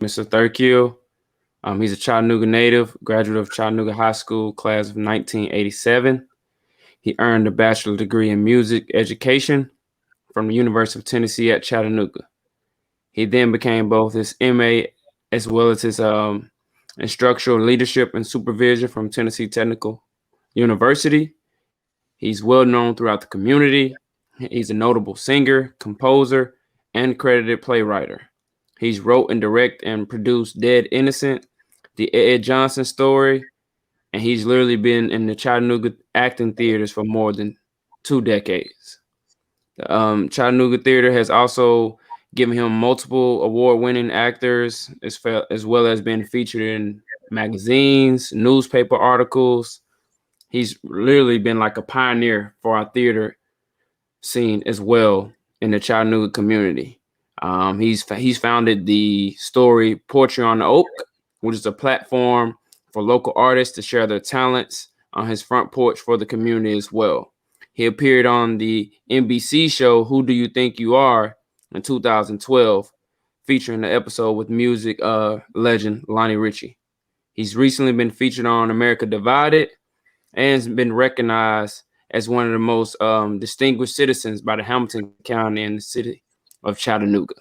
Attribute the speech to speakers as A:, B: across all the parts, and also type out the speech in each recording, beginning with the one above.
A: Mr. Thirkill. He's a Chattanooga native, graduate of Chattanooga High School, class of 1987. He earned a bachelor's degree in music education from the University of Tennessee at Chattanooga. He then became both his MA as well as his instructional leadership and supervision from Tennessee Technical University. He's well known throughout the community. He's a notable singer, composer, and credited playwright. He's wrote and directed and produced Dead Innocent, the Ed Johnson Story, and he's literally been in the Chattanooga acting theaters for more than 2 decades. The Chattanooga Theater has also given him multiple award-winning actors, as well as been featured in magazines, newspaper articles. He's literally been like a pioneer for our theater scene as well in the Chattanooga community. He's founded the story Poetry on the Oak, which is a platform for local artists to share their talents on his front porch for the community as well. He appeared on the NBC show Who Do You Think You Are in 2012, featuring the episode with music legend Lonnie Ritchie. He's recently been featured on America Divided and has been recognized as one of the most distinguished citizens by the Hamilton County and the city of Chattanooga.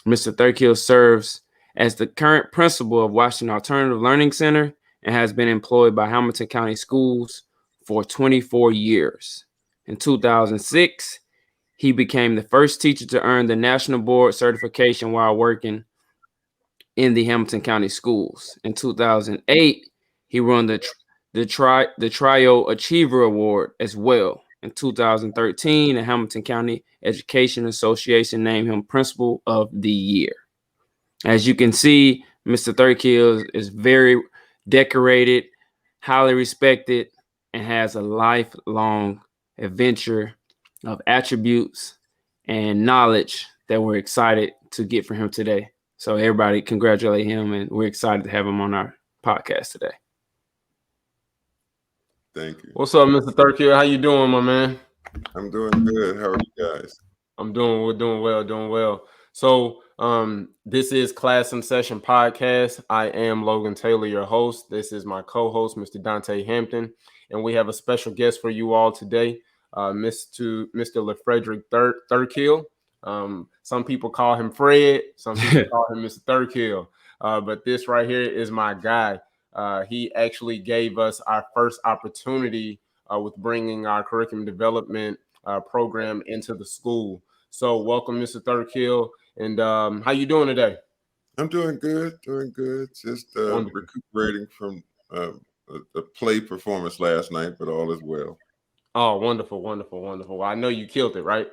A: Mr. Thirkill serves as the current principal of Washington Alternative Learning Center and has been employed by Hamilton County Schools for 24 years. In 2006, he became the first teacher to earn the National Board certification while working in the Hamilton County Schools. In 2008, he won the Trio Achiever Award as well. In 2013, the Hamilton County Education Association named him Principal of the Year. As you can see, Mr. Thirkill is very decorated, highly respected, and has a lifelong adventure of attributes and knowledge that we're excited to get from him today. So everybody congratulate him, and we're excited to have him on our podcast today.
B: Thank you.
C: What's up, Mr. Thirkill? How you doing, my man?
B: I'm doing good. How are you guys?
C: We're doing well. So this is Class in Session Podcast. I am Logan Taylor, your host. This is my co-host, Mr. Dontay Hampton, and we have a special guest for you all today, Mr.LaFredrick Thirkill. Some people call him Fred, some people call him Mr. Thirkill, but this right here is my guy. He actually gave us our first opportunity with bringing our curriculum development program into the school. So welcome, Mr. Thirkill. And how you doing today?
B: I'm doing good. Just recuperating from a play performance last night, but all is well.
C: Oh, wonderful. Well, I know you killed it, right?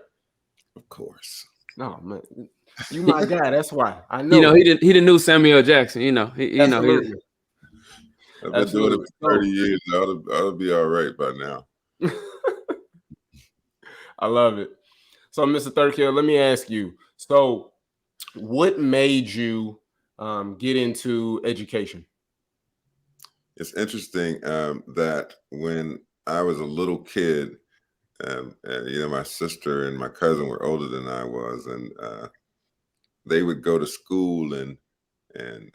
B: Of course.
C: No, man. You my guy. That's why. I know.
A: You know, he didn't know Samuel Jackson.
C: Absolutely.
B: I've been doing it for 30 years. I ought to be all right by now.
C: I love it. So, Mr. Thirkill, let me ask you. So, what made you get into education?
B: It's interesting that when I was a little kid, my sister and my cousin were older than I was, and they would go to school, and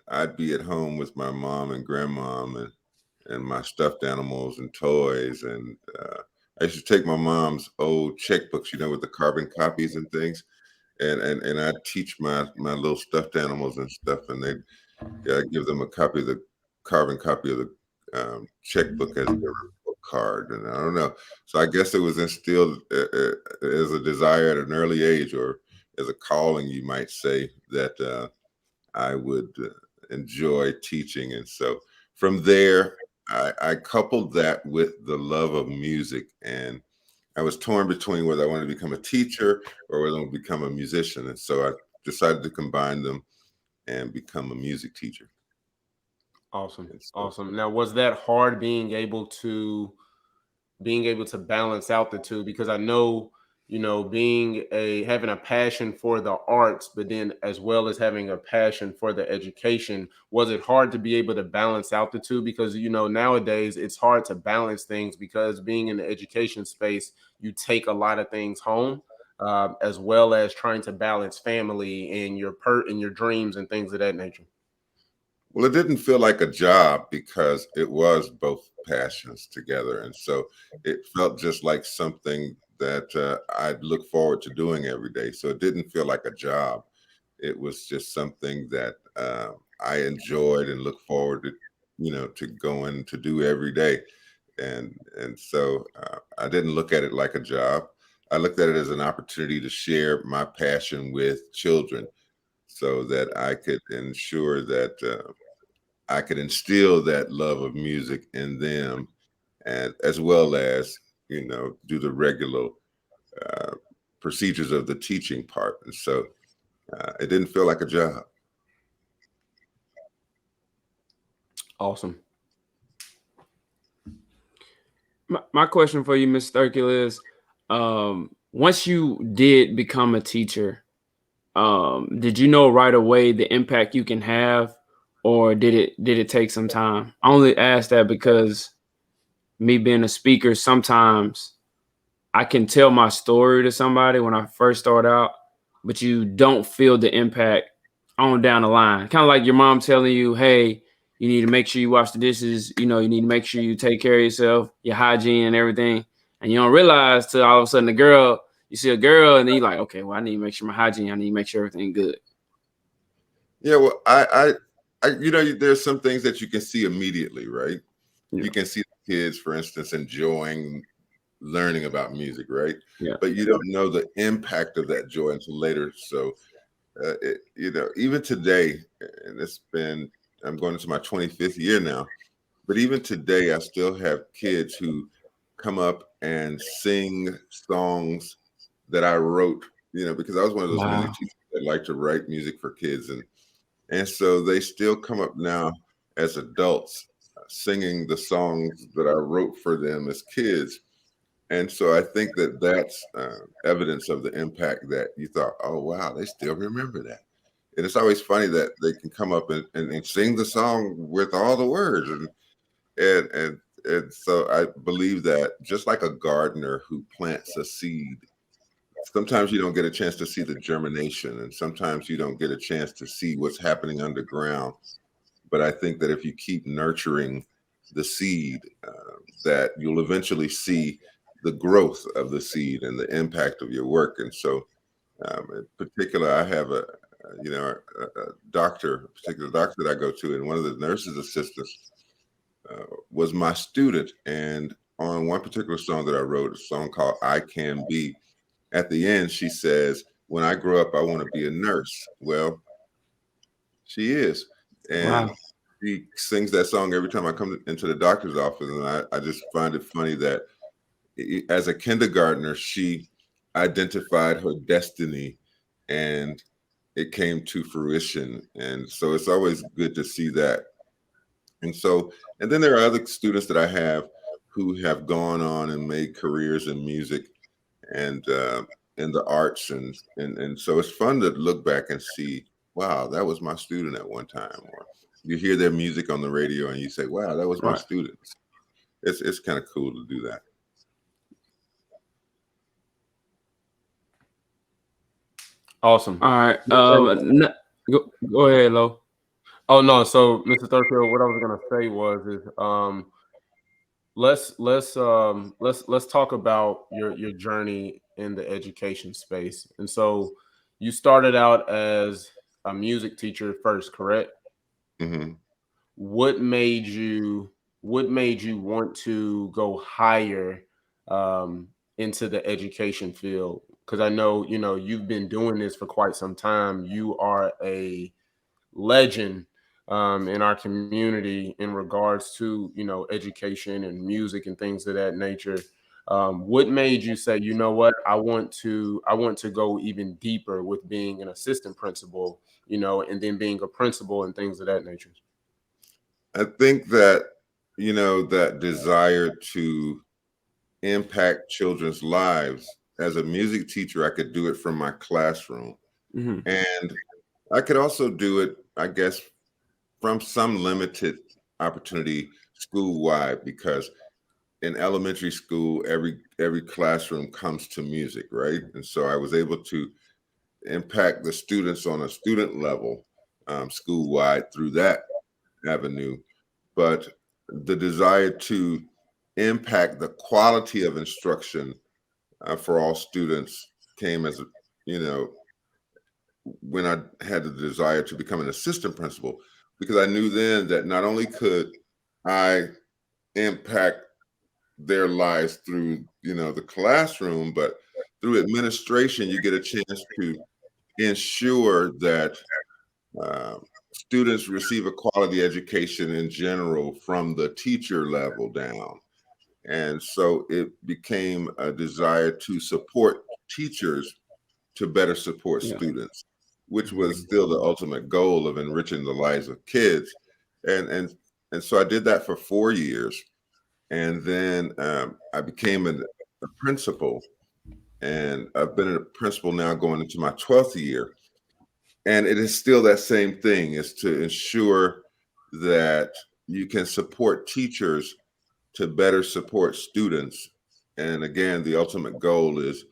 B: I'd be at home with my mom and grandmom and my stuffed animals and toys, and I used to take my mom's old checkbooks, with the carbon copies and things, and I'd teach my little stuffed animals and stuff, and I'd give them a carbon copy of the checkbook as their card, and I don't know. So I guess it was instilled as a desire at an early age, or as a calling, you might say, that I would enjoy teaching. And so from there, I coupled that with the love of music, and I was torn between whether I wanted to become a teacher or whether I wanted to become a musician. And so I decided to combine them and become a music teacher.
C: Awesome. Now, was that hard being able to balance out the two? Because I know, having a passion for the arts, but then as well as having a passion for the education, was it hard to be able to balance out the two? Because, nowadays it's hard to balance things, because being in the education space, you take a lot of things home. as well as trying to balance family and your dreams and things of that nature?
B: Well, it didn't feel like a job because it was both passions together. And so it felt just like something that I'd look forward to doing every day. So it didn't feel like a job. It was just something that I enjoyed and look forward to, to going to do every day. And so I didn't look at it like a job. I looked at it as an opportunity to share my passion with children so that I could ensure that I could instill that love of music in them, and as well as do the regular uh, procedures of the teaching part. And so it didn't feel like a job.
A: Awesome. My question for you, Mr. Thirkill, is once you did become a teacher, did you know right away the impact you can have, or did it take some time? I only ask that because me being a speaker, sometimes I can tell my story to somebody when I first start out, but you don't feel the impact on down the line. Kind of like your mom telling you, hey, you need to make sure you wash the dishes, you need to make sure you take care of yourself, your hygiene and everything. And you don't realize till all of a sudden you see a girl and then you're like, okay, well, I need to make sure my hygiene, I need to make sure everything good.
B: Yeah, well, there's some things that you can see immediately, right?
A: Yeah.
B: You can see the kids, for instance, enjoying learning about music, right?
A: Yeah.
B: But you don't know the impact of that joy until later. So, even today, and I'm going into my 25th year now, but even today, I still have kids who come up and sing songs that I wrote, because I was one of those music
A: Wow.
B: teachers that like to write music for kids. And so they still come up now as adults singing the songs that I wrote for them as kids. And so I think that that's evidence of the impact that you thought, oh, wow, they still remember that. And it's always funny that they can come up and sing the song with all the words. And so I believe that just like a gardener who plants a seed, sometimes you don't get a chance to see the germination, and sometimes you don't get a chance to see what's happening underground. But I think that if you keep nurturing the seed, that you'll eventually see the growth of the seed and the impact of your work. And so, in particular, I have a doctor, a particular doctor that I go to, and one of the nurse's assistants was my student. And on one particular song that I wrote, a song called "I Can Be," at the end, she says, "When I grow up, I want to be a nurse." Well, she is. And
A: Wow.
B: she sings that song every time I come into the doctor's office. And I just find it funny that as a kindergartner, she identified her destiny and it came to fruition. And so it's always good to see that. And so, and then there are other students that I have who have gone on and made careers in music and in the arts, and so it's fun to look back and see, wow, that was my student at one time. Or you hear their music on the radio and you say, wow, that was my
A: Right.
B: student. It's kind of cool to do that.
C: Awesome.
A: All right.
C: And
A: Go ahead, Lo.
C: oh no, so Mr. Thirkill, what I was gonna say was is let's talk about your journey in the education space. And so you started out as a music teacher first, correct?
B: Hmm.
C: What made you want to go higher into the education field? Because I know you've been doing this for quite some time. You are a legend in our community in regards to education and music and things of that nature. What made you say, you know what, I want to go even deeper with being an assistant principal, and then being a principal and things of that nature?
B: I think that, that desire to impact children's lives, as a music teacher, I could do it from my classroom.
A: Mm-hmm.
B: And I could also do it, I guess, from some limited opportunity school wide, because in elementary school, every classroom comes to music, right? And so I was able to impact the students on a student level, school wide through that avenue. But the desire to impact the quality of instruction for all students came as you know, when I had the desire to become an assistant principal, because I knew then that not only could I impact their lives through, the classroom, but through administration, you get a chance to ensure that students receive a quality education in general from the teacher level down. And so it became a desire to support teachers to better support
A: Yeah.
B: students, which was still the ultimate goal of enriching the lives of kids. And so I did that for 4 years. And then I became a principal, and I've been a principal now going into my 12th year. And it is still that same thing, is to ensure that you can support teachers to better support students. And again, the ultimate goal is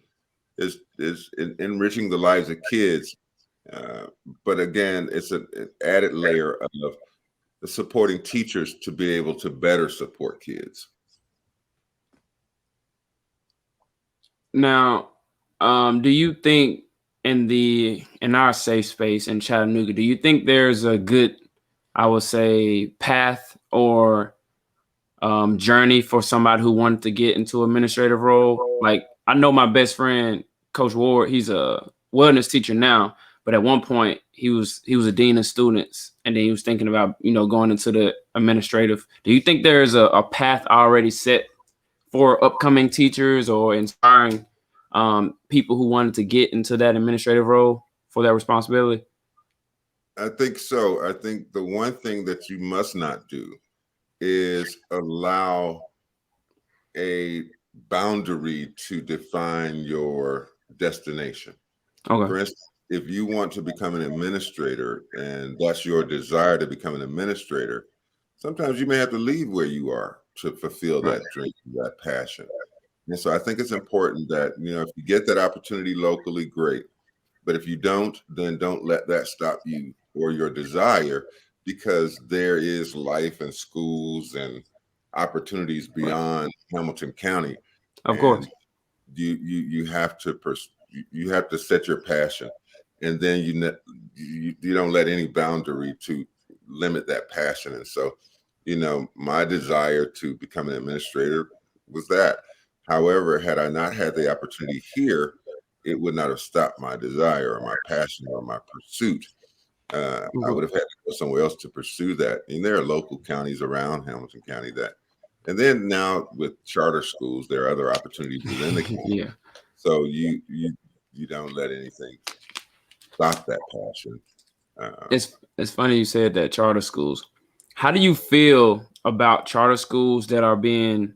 B: enriching the lives of kids. But again, it's an added layer of supporting teachers to be able to better support kids.
A: Now, do you think in our safe space in Chattanooga, do you think there's a good, I would say, path or journey for somebody who wanted to get into administrative role? Like, I know my best friend, Coach Ward, he's a wellness teacher now, but at one point he was a dean of students, and then he was thinking about going into the administrative. Do you think there's a path already set for upcoming teachers or inspiring people who wanted to get into that administrative role for that responsibility?
B: I think so. I think the one thing that you must not do is allow a boundary to define your destination.
A: Okay.
B: For instance, if you want to become an administrator and that's your desire to become an administrator, sometimes you may have to leave where you are to fulfill that dream, that passion. And so I think it's important that, if you get that opportunity locally, great. But if you don't, then don't let that stop you or your desire, because there is life and schools and opportunities beyond Hamilton County.
A: Of course.
B: And you have to you have to set your passion, and then you don't let any boundary to limit that passion. And so, my desire to become an administrator was that. However, had I not had the opportunity here, it would not have stopped my desire or my passion or my pursuit. I would have had to go somewhere else to pursue that. And there are local counties around Hamilton County that, and then now with charter schools, there are other opportunities within the county.
A: Yeah.
B: So you don't let anything stop that passion.
A: It's funny you said that, charter schools. How do you feel about charter schools that are being,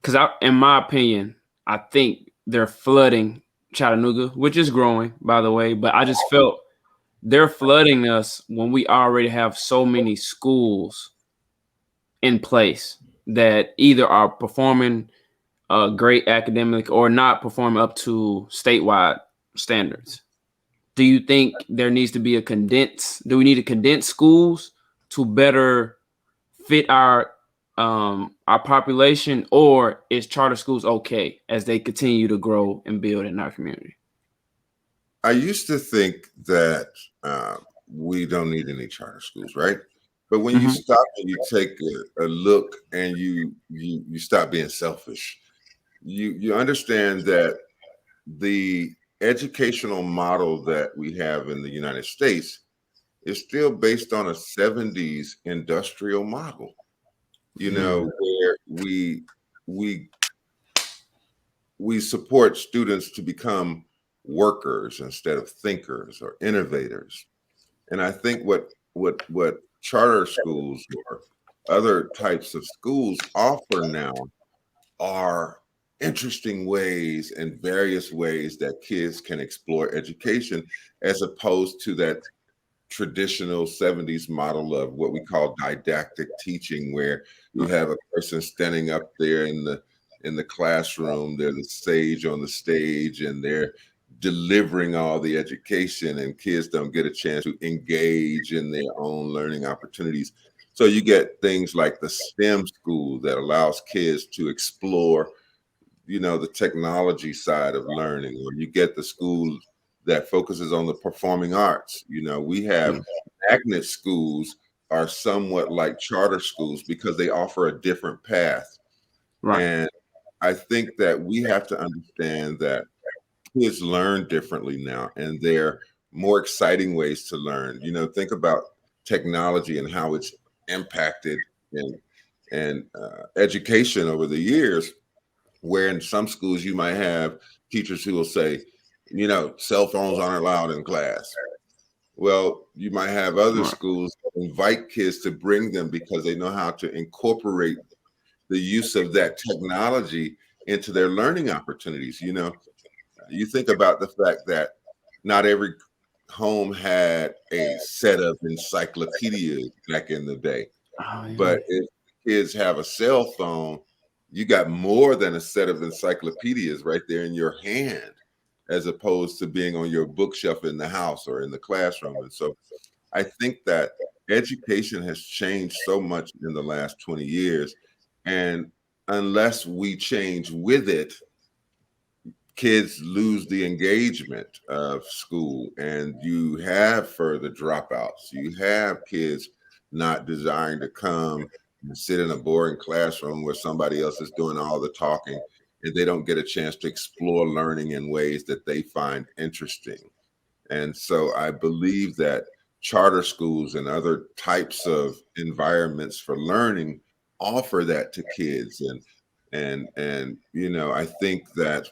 A: because in my opinion, I think they're flooding Chattanooga, which is growing, by the way, but I just felt they're flooding us when we already have so many schools in place that either are performing great academic or not performing up to statewide standards. Do you think there needs to be do we need to condense schools to better fit our population, or is charter schools okay as they continue to grow and build in our community?
B: I used to think that we don't need any charter schools, right? But when you stop and you take a look and you stop being selfish, you understand that the educational model that we have in the United States is still based on a 70s industrial model, where we support students to become workers instead of thinkers or innovators. And I think what charter schools or other types of schools offer now are interesting ways and various ways that kids can explore education, as opposed to that traditional 70s model of what we call didactic teaching, where you have a person standing up there in the in the classroom. They're the sage on the stage, and they're delivering all the education, and kids don't get a chance to engage in their own learning opportunities. So you get things like the STEM school that allows kids to explore, the technology side of learning, or you get the school that focuses on the performing arts. We have
C: Mm.
B: magnet schools are somewhat like charter schools because they offer a different path.
C: Right.
B: And I think that we have to understand that kids learn differently now, and there are more exciting ways to learn. Think about technology and how it's impacted and education over the years, where in some schools you might have teachers who will say, cell phones aren't allowed in class. Well, you might have other
C: Right.
B: schools invite kids to bring them because they know how to incorporate the use of that technology into their learning opportunities. You think about the fact that not every home had a set of encyclopedias back in the day.
A: Oh, yeah.
B: But if kids have a cell phone, you got more than a set of encyclopedias right there in your hand, as opposed to being on your bookshelf in the house or in the classroom. And so I think that education has changed so much in the last 20 years. And unless we change with it, kids lose the engagement of school, and you have further dropouts. You have kids not desiring to come and sit in a boring classroom where somebody else is doing all the talking, and they don't get a chance to explore learning in ways that they find interesting. And so I believe that charter schools and other types of environments for learning offer that to kids. And I think that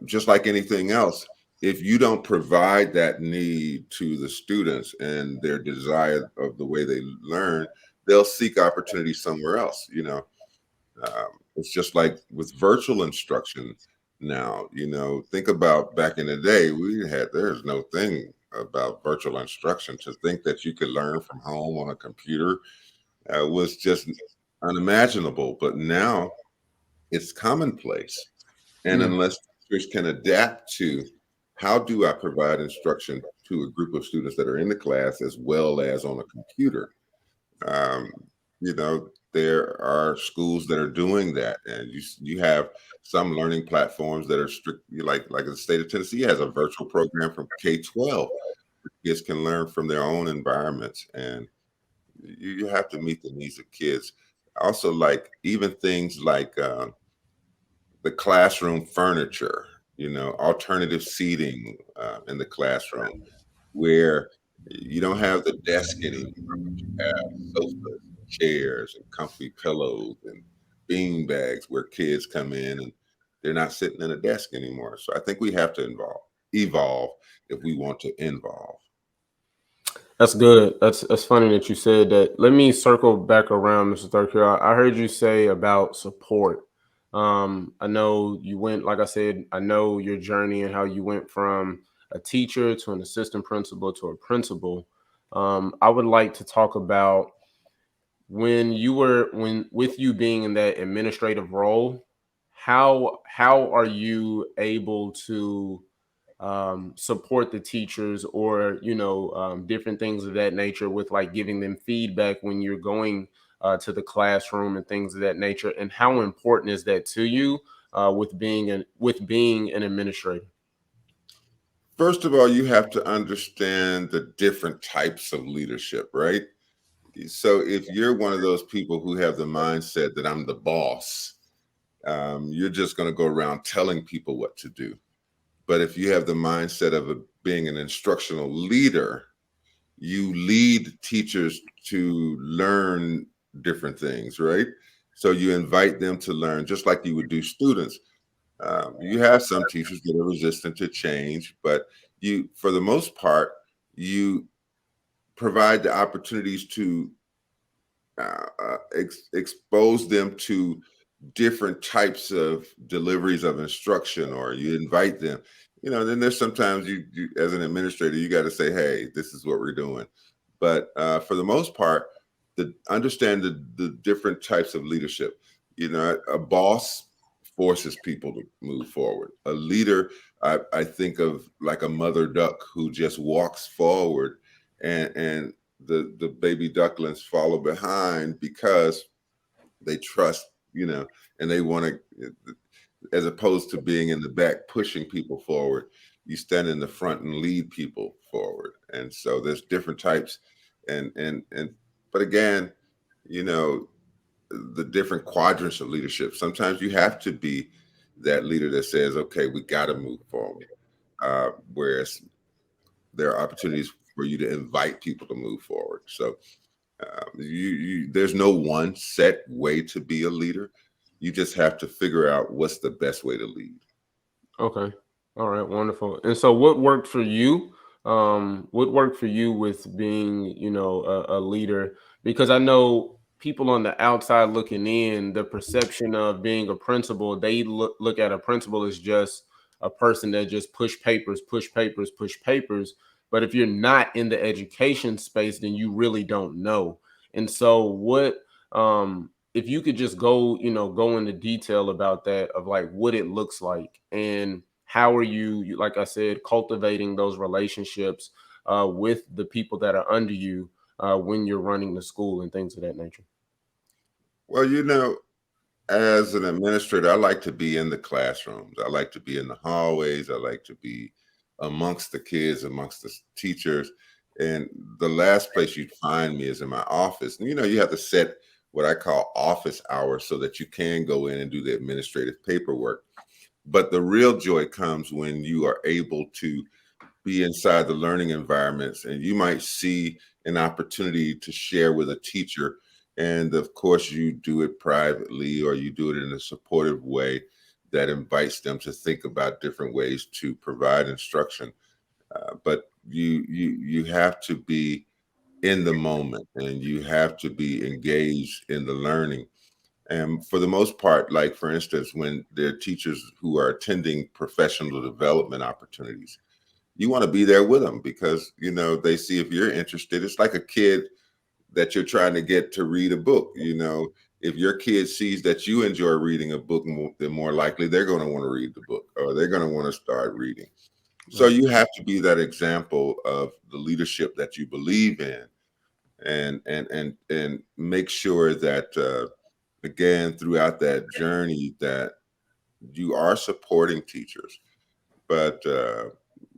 B: just like anything else, if you don't provide that need to the students and their desire of the way they learn, they'll seek opportunity somewhere else. It's just like with virtual instruction now. Think about back in the day, there's no thing about virtual instruction. To think that you could learn from home on a computer was just unimaginable. But now it's commonplace. And
C: Yeah.
B: unless teachers can adapt to how do I provide instruction to a group of students that are in the class as well as on a computer, um, there are schools that are doing that, and you have some learning platforms that are strict, like the state of Tennessee has a virtual program from K-12. Kids can learn from their own environments, and you have to meet the needs of kids. Also, like even things like the classroom furniture, alternative seating in the classroom, where you don't have the desk anymore, but you have sofas, chairs, and comfy pillows and bean bags where kids come in and they're not sitting in a desk anymore. So I think we have to evolve if we want to involve.
C: That's good. That's funny that you said that. Let me circle back around, Mr. Thirkill. I heard you say about support. I know you went, like I said, I know your journey and how you went from a teacher to an assistant principal to a principal. I would like to talk about when with you being in that administrative role, how are you able to support the teachers, or different things of that nature, with like giving them feedback when you're going to the classroom and things of that nature, and how important is that to you with being an administrator?
B: First of all, you have to understand the different types of leadership, right? So if you're one of those people who have the mindset that I'm the boss, you're just going to go around telling people what to do. But if you have the mindset of being an instructional leader, you lead teachers to learn different things, right? So you invite them to learn just like you would do students. You have some teachers that are resistant to change, but for the most part, you provide the opportunities to expose them to different types of deliveries of instruction, or you invite them. Then there's sometimes you as an administrator, you got to say, hey, this is what we're doing. But for the most part, understand the different types of leadership. A boss forces people to move forward. A leader, I think of like a mother duck who just walks forward, and the baby ducklings follow behind because they trust, and they want to, as opposed to being in the back pushing people forward, you stand in the front and lead people forward. And so there's different types, and but again, you know, the different quadrants of leadership. Sometimes you have to be that leader that says, okay, we got to move forward. Whereas there are opportunities for you to invite people to move forward. So there's no one set way to be a leader. You just have to figure out what's the best way to lead.
C: Okay. All right. Wonderful. And so, what worked for you? What worked for you with being, a leader? Because I know people on the outside looking in, the perception of being a principal, they look at a principal as just a person that just push papers, push papers, push papers. But if you're not in the education space, then you really don't know. And so, if you could just go into detail about that, of like what it looks like, and how are like I said, cultivating those relationships with the people that are under you when you're running the school and things of that nature.
B: Well, as an administrator, I like to be in the classrooms. I like to be in the hallways. I like to be amongst the kids, amongst the teachers. And the last place you'd find me is in my office. And you have to set what I call office hours so that you can go in and do the administrative paperwork. But the real joy comes when you are able to be inside the learning environments, and you might see an opportunity to share with a teacher. And of course, you do it privately, or you do it in a supportive way that invites them to think about different ways to provide instruction. But you have to be in the moment, and you have to be engaged in the learning. And for the most part, like for instance, when there are teachers who are attending professional development opportunities, you want to be there with them because they see if you're interested. It's like a kid that you're trying to get to read a book. If your kid sees that you enjoy reading a book, then more likely they're going to want to read the book, or they're going to want to start reading. So
C: Right.
B: you have to be that example of the leadership that you believe in, and make sure that again, throughout that journey, that you are supporting teachers. But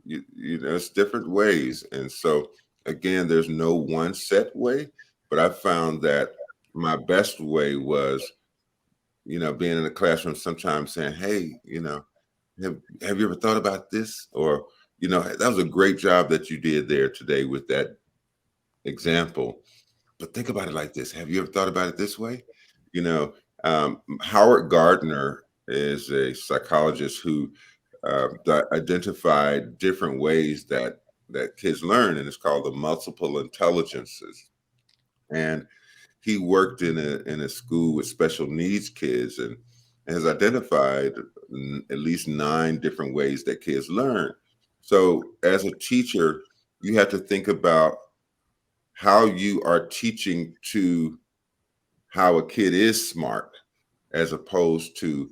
B: it's different ways. And so again, there's no one set way, but I found that my best way was, being in the classroom sometimes saying, hey, have you ever thought about this? Or, that was a great job that you did there today with that example. But think about it like this. Have you ever thought about it this way? You know, Howard Gardner is a psychologist who identified different ways that kids learn, and it's called the multiple intelligences. And he worked in a school with special needs kids, and has identified at least 9 different ways that kids learn. So as a teacher, you have to think about how you are teaching to how a kid is smart, as opposed to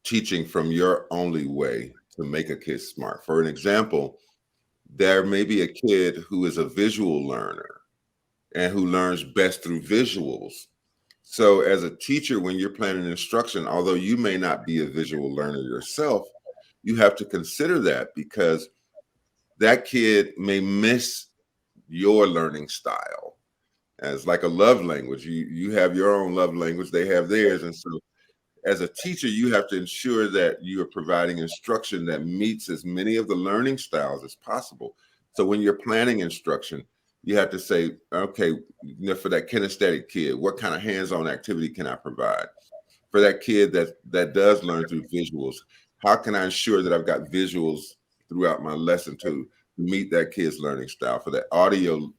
B: teaching from your only way to make a kid smart. For an example, there may be a kid who is a visual learner and who learns best through visuals. So as a teacher, when you're planning instruction, although you may not be a visual learner yourself, you have to consider that, because that kid may miss your learning style. As like a love language, you have your own love language, they have theirs. And so as a teacher, you have to ensure that you are providing instruction that meets as many of the learning styles as possible. So when you're planning instruction, you have to say, okay, for that kinesthetic kid, what kind of hands-on activity can I provide? For that kid that does learn through visuals, how can I ensure that I've got visuals throughout my lesson to meet that kid's learning style? For that audio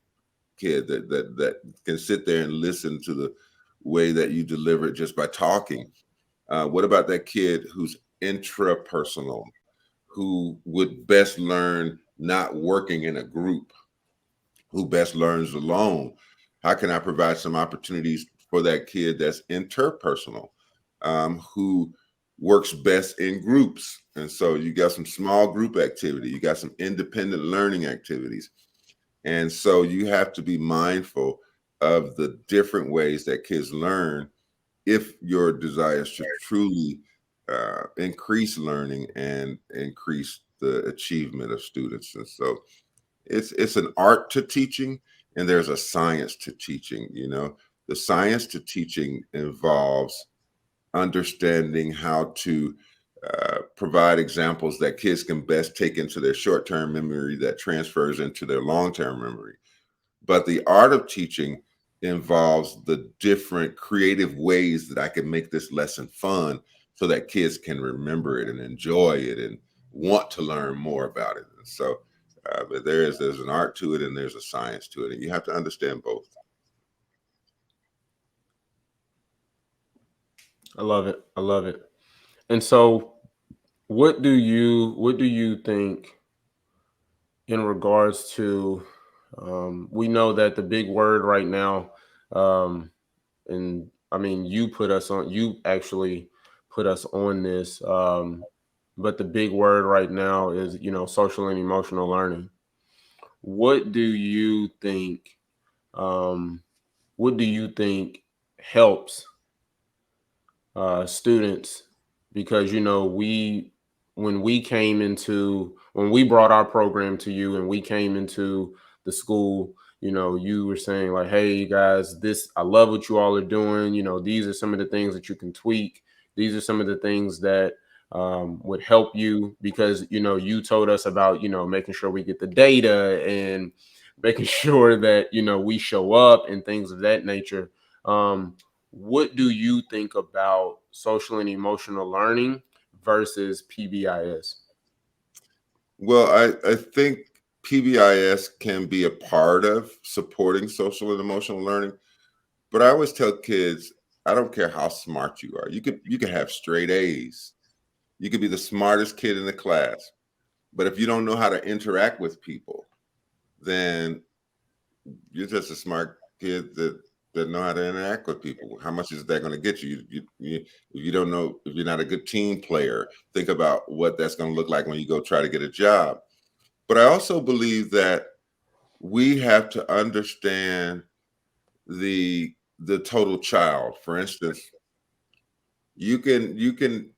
B: kid that can sit there and listen to the way that you deliver it just by talking. What about that kid who's intrapersonal, who would best learn not working in a group, who best learns alone? How can I provide some opportunities for that kid that's interpersonal, who works best in groups. And so you got some small group activity, you got some independent learning activities. And so you have to be mindful of the different ways that kids learn if your desire is to truly increase learning and increase the achievement of students. And so it's an art to teaching, and there's a science to teaching. You know, the science to teaching involves understanding how to provide examples that kids can best take into their short-term memory that transfers into their long-term memory. But the art of teaching involves the different creative ways that I can make this lesson fun so that kids can remember it and enjoy it and want to learn more about it. And so, but there's an art to it and there's a science to it, and you have to understand both.
C: I love it. I love it. And so, what do you think in regards to? We know that the big word right now, and I mean, you put us on. You actually put us on this. But the big word right now is, social and emotional learning. What do you think? Um, what do you think helps students? Because when we brought our program to you and we came into the school, you were saying like, hey guys, this, I love what you all are doing. These are some of the things that you can tweak. These are some of the things that would help you, because you told us about making sure we get the data and making sure that we show up and things of that nature. What do you think about social and emotional learning versus PBIS?
B: Well, I think PBIS can be a part of supporting social and emotional learning, but I always tell kids, I don't care how smart you are. You could have straight A's. You could be the smartest kid in the class, but if you don't know how to interact with people, then you're just a smart kid that know how to interact with people. How much is that going to get you? If you don't know, if you're not a good team player, think about what that's going to look like when you go try to get a job. But I also believe that we have to understand the total child. For instance, you can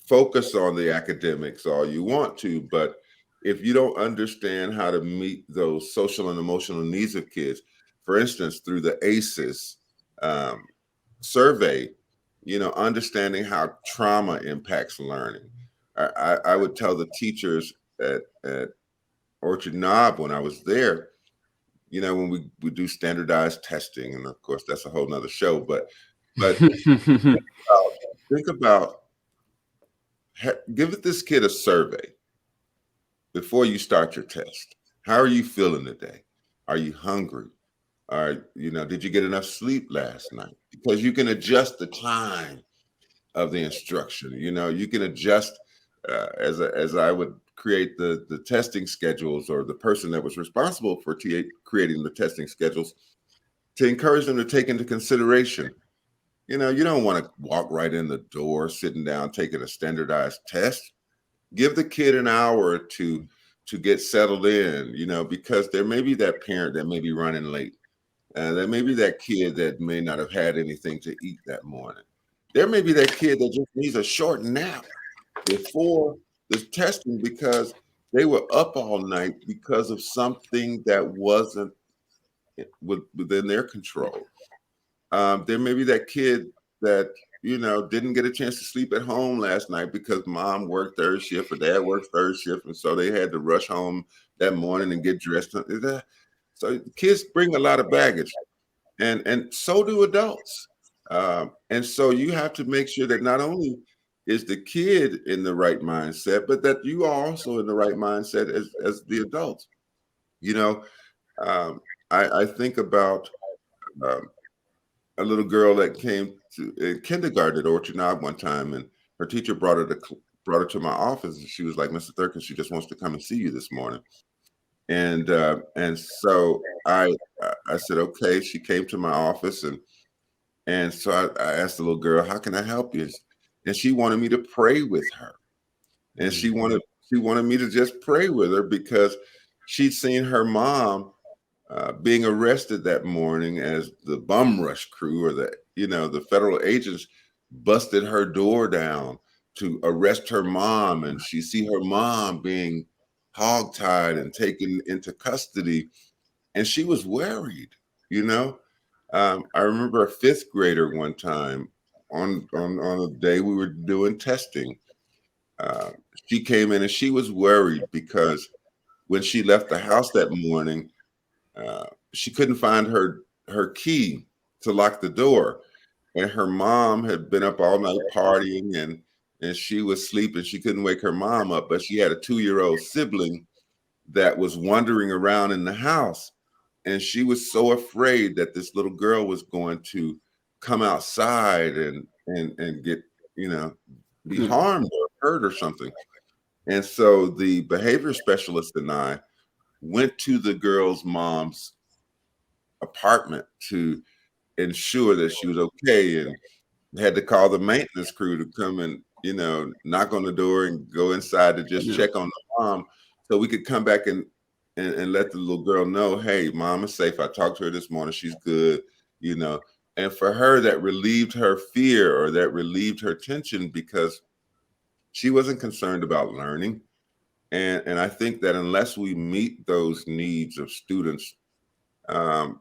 B: focus on the academics all you want to, but if you don't understand how to meet those social and emotional needs of kids, for instance, through the ACEs um, survey, understanding how trauma impacts learning. I would tell the teachers at Orchard Knob when I was there, when we do standardized testing, and of course that's a whole nother show, but think about give this kid a survey before you start your test. How are you feeling today? Are you hungry? Did you get enough sleep last night? Because you can adjust the time of the instruction. You can adjust as I would create the testing schedules, or the person that was responsible for creating the testing schedules, to encourage them to take into consideration. You don't want to walk right in the door, sitting down, taking a standardized test. Give the kid an hour to get settled in, because there may be that parent that may be running late. There may be that kid that may not have had anything to eat that morning. There may be that kid that just needs a short nap before the testing because they were up all night because of something that wasn't within their control. There may be that kid that didn't get a chance to sleep at home last night because mom worked third shift or dad worked third shift, and so they had to rush home that morning and get dressed. So kids bring a lot of baggage, and so do adults. And so you have to make sure that not only is the kid in the right mindset, but that you are also in the right mindset as the adults. You know, I think about um, a little girl that came to kindergarten at Orchard Knob one time, and her teacher brought her to my office, and she was like, "Mr. Thirkill, she just wants to come and see you this morning." And so I said, "Okay." She came to my office, and so I asked the little girl, "How can I help you?" and she wanted me to pray with her. And she wanted me to just pray with her because she'd seen her mom being arrested that morning as the bum rush crew, or the federal agents busted her door down to arrest her mom, and she see her mom being hogtied and taken into custody, and she was worried. You know, I remember a fifth grader one time on a day we were doing testing. Uh, she came in and she was worried because when she left the house that morning, she couldn't find her key to lock the door, and her mom had been up all night partying, and she was sleeping. She couldn't wake her mom up, but she had a 2-year-old sibling that was wandering around in the house, and she was so afraid that this little girl was going to come outside and get, be harmed or hurt or something. And so the behavior specialist and I went to the girl's mom's apartment to ensure that she was okay, and had to call the maintenance crew to come and knock on the door and go inside to just check on the mom, so we could come back and let the little girl know, hey, mom is safe. I talked to her this morning, she's good. And for her, that relieved her fear, or that relieved her tension, because she wasn't concerned about learning. And I think that unless we meet those needs of students, um,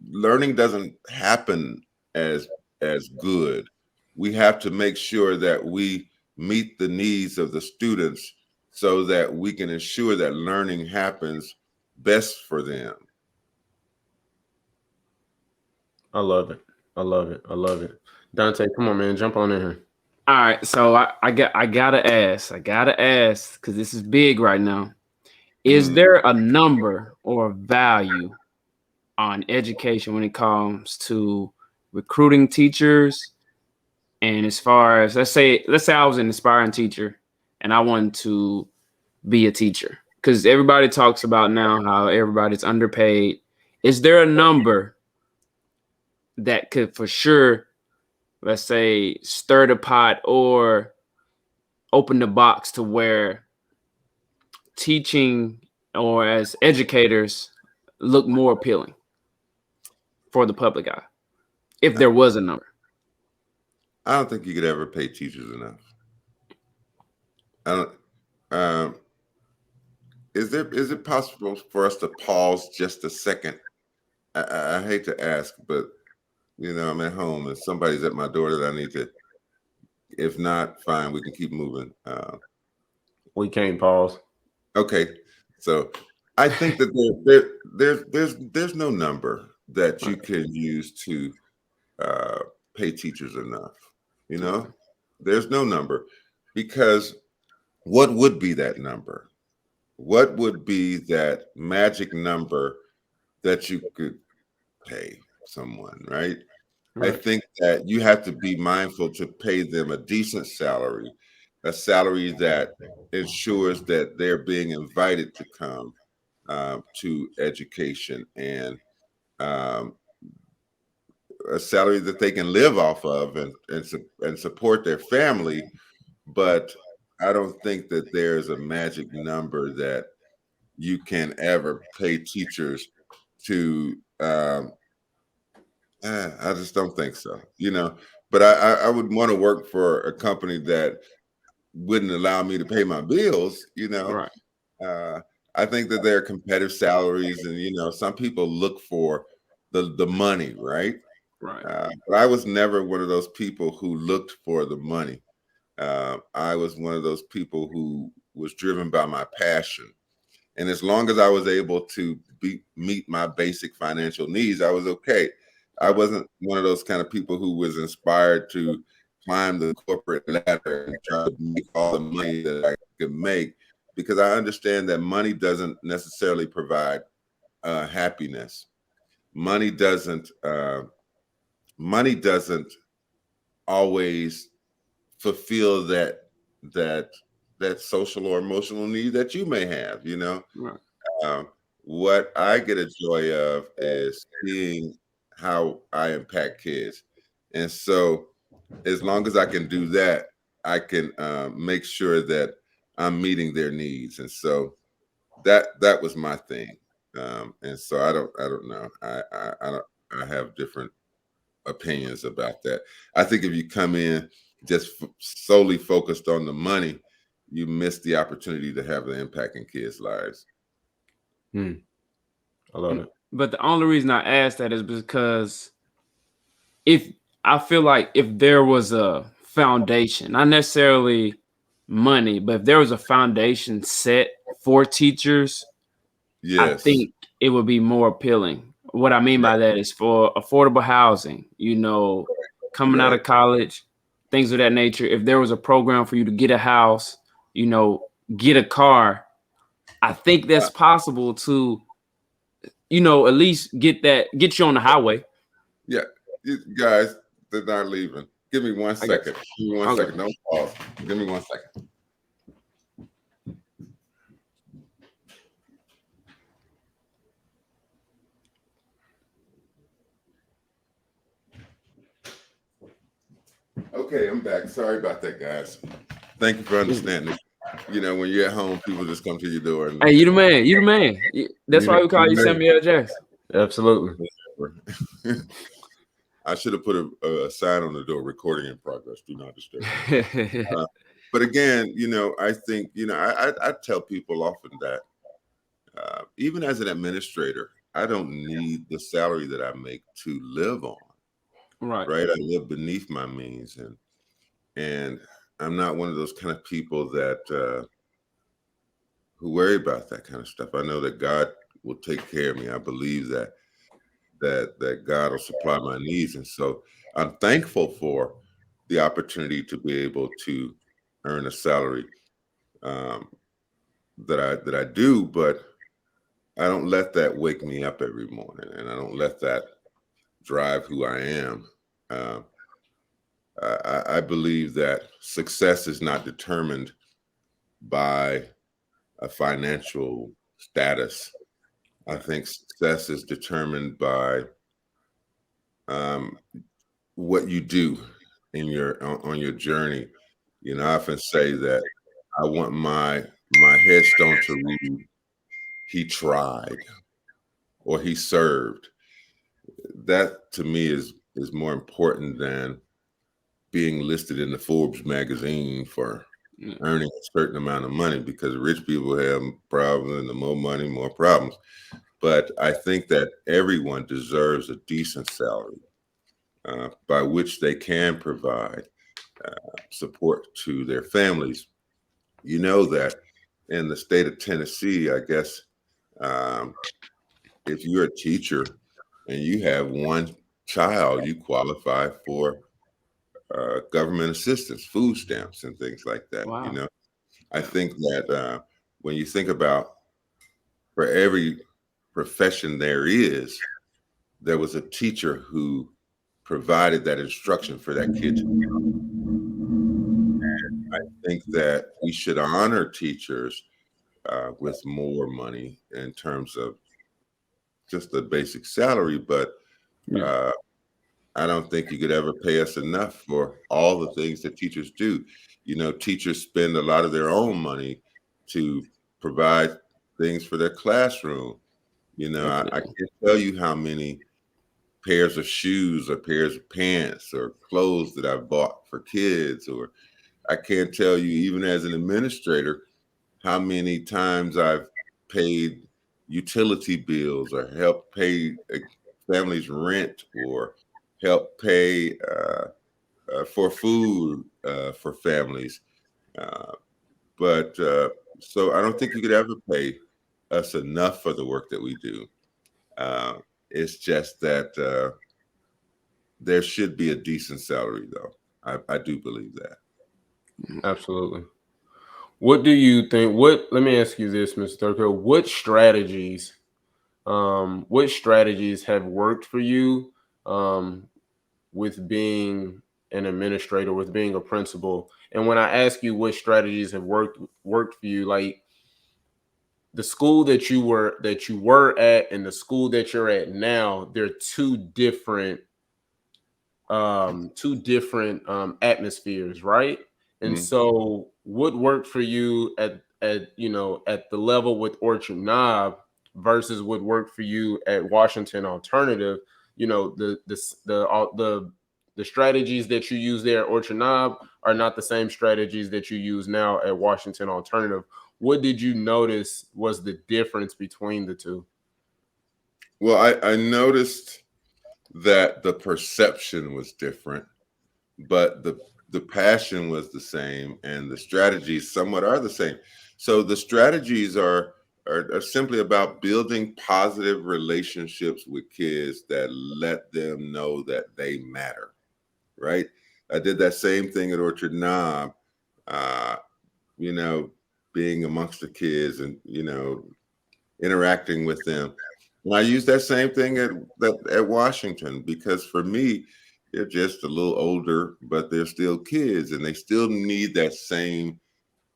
B: learning doesn't happen as good. We have to make sure that we meet the needs of the students so that we can ensure that learning happens best for them.
C: I love it. I love it. I love it. Dontay, come on, man, jump on in here.
A: All right, so I gotta ask because this is big right now. Is there a number or a value on education when it comes to recruiting teachers? And as far as let's say I was an aspiring teacher and I wanted to be a teacher, because everybody talks about now how everybody's underpaid. Is there a number that could for sure, let's say, stir the pot or open the box to where teaching or as educators look more appealing for the public eye, if there was a number?
B: I don't think you could ever pay teachers enough. I don't. Is it possible for us to pause just a second? I hate to ask, but I'm at home and somebody's at my door that I need to. If not, fine, we can keep moving.
C: We can't pause.
B: Okay, so I think that there's no number that you can use to pay teachers enough. There's no number, because what would be that number? What would be that magic number that you could pay someone, right? I think that you have to be mindful to pay them a decent salary, a salary that ensures that they're being invited to come to education, and um, a salary that they can live off of and support their family. But I don't think that there's a magic number that you can ever pay teachers to. I just don't think so. But I would want to work for a company that wouldn't allow me to pay my bills.
A: Right.
B: I think that there are competitive salaries, and some people look for the money, right?
A: Right.
B: But I was never one of those people who looked for the money. I was one of those people who was driven by my passion. And as long as I was able to meet my basic financial needs, I was okay. I wasn't one of those kind of people who was inspired to climb the corporate ladder and try to make all the money that I could make, because I understand that money doesn't necessarily provide happiness. Money doesn't. Money doesn't always fulfill that that social or emotional need that you may have.
A: Right.
B: Um, what I get a joy of is seeing how I impact kids. And so as long as I can do that, I can make sure that I'm meeting their needs. And so that was my thing. And so I don't know. I have different opinions about that. I think if you come in just solely focused on the money, you miss the opportunity to have an impact in kids' lives.
C: I love it.
A: But the only reason I asked that is because if I feel like if there was a foundation, not necessarily money, but if there was a foundation set for teachers, I
B: Yes.
A: think it would be more appealing. What I mean by that is for affordable housing, coming out
B: Right.
A: of college, things of that nature. If there was a program for you to get a house, get a car, I think that's possible to, at least get you on the highway.
B: Yeah. You guys, they're not leaving. Give me 1
A: I got
B: second. Give me one
A: Okay.
B: second. Don't pause. Give me 1 second. Okay, I'm back. Sorry about that, guys. Thank you for understanding. When you're at home, people just come to your door. And,
A: Hey, you the man. You the man. That's why we call you
B: man.
A: Samuel Jackson.
C: Absolutely.
B: I should have put a sign on the door: recording in progress. Do not disturb. But again, I think I tell people often that even as an administrator, I don't need the salary that I make to live on.
A: Right.
B: Right. I live beneath my means, and I'm not one of those kind of people that who worry about that kind of stuff. I know that God will take care of me. I believe that God will supply my needs, and so I'm thankful for the opportunity to be able to earn a salary that I do, but I don't let that wake me up every morning, and I don't let that drive who I am. Um, I believe that success is not determined by a financial status. I think success is determined by what you do on your journey. I often say that I want my headstone to read, "He tried" or "He served." That to me is more important than being listed in the Forbes magazine for earning a certain amount of money, because rich people have problems, and the more money, more problems. But I think that everyone deserves a decent salary by which they can provide support to their families. You know that in the state of Tennessee, I guess, if you're a teacher and you have one child, you qualify for government assistance, food stamps, and things like that.
A: Wow.
B: I think that when you think about, for every profession there was a teacher who provided that instruction for that kid. I think that we should honor teachers with more money in terms of just the basic salary, but uh, I don't think you could ever pay us enough for all the things that teachers do. Teachers spend a lot of their own money to provide things for their classroom. I can't tell you how many pairs of shoes or pairs of pants or clothes that I've bought for kids, or I can't tell you, even as an administrator, how many times I've paid utility bills or helped pay a family's rent, or help pay for food for families. Uh, but so I don't think you could ever pay us enough for the work that we do. Uh, it's just that there should be a decent salary, though. I do believe that.
C: Absolutely. What do you think? Let me ask you this, Mr. Thirkill. What strategies have worked for you um, with being an administrator, with being a principal? And when I ask you what strategies have worked for you, like the school that you were at and the school that you're at now, they're two different two different atmospheres, right? And so what worked for you at the level with Orchard Knob versus what worked for you at Washington Alternative, the strategies that you use there at Orchard Knob are not the same strategies that you use now at Washington Alternative. What did you notice was the difference between the two?
B: Well, I noticed that the perception was different, but the passion was the same, and the strategies somewhat are the same. So the strategies are simply about building positive relationships with kids that let them know that they matter, right? I did that same thing at Orchard Knob, uh, you know, being amongst the kids and interacting with them. And I use that same thing at Washington, because for me, they're just a little older, but they're still kids, and they still need that same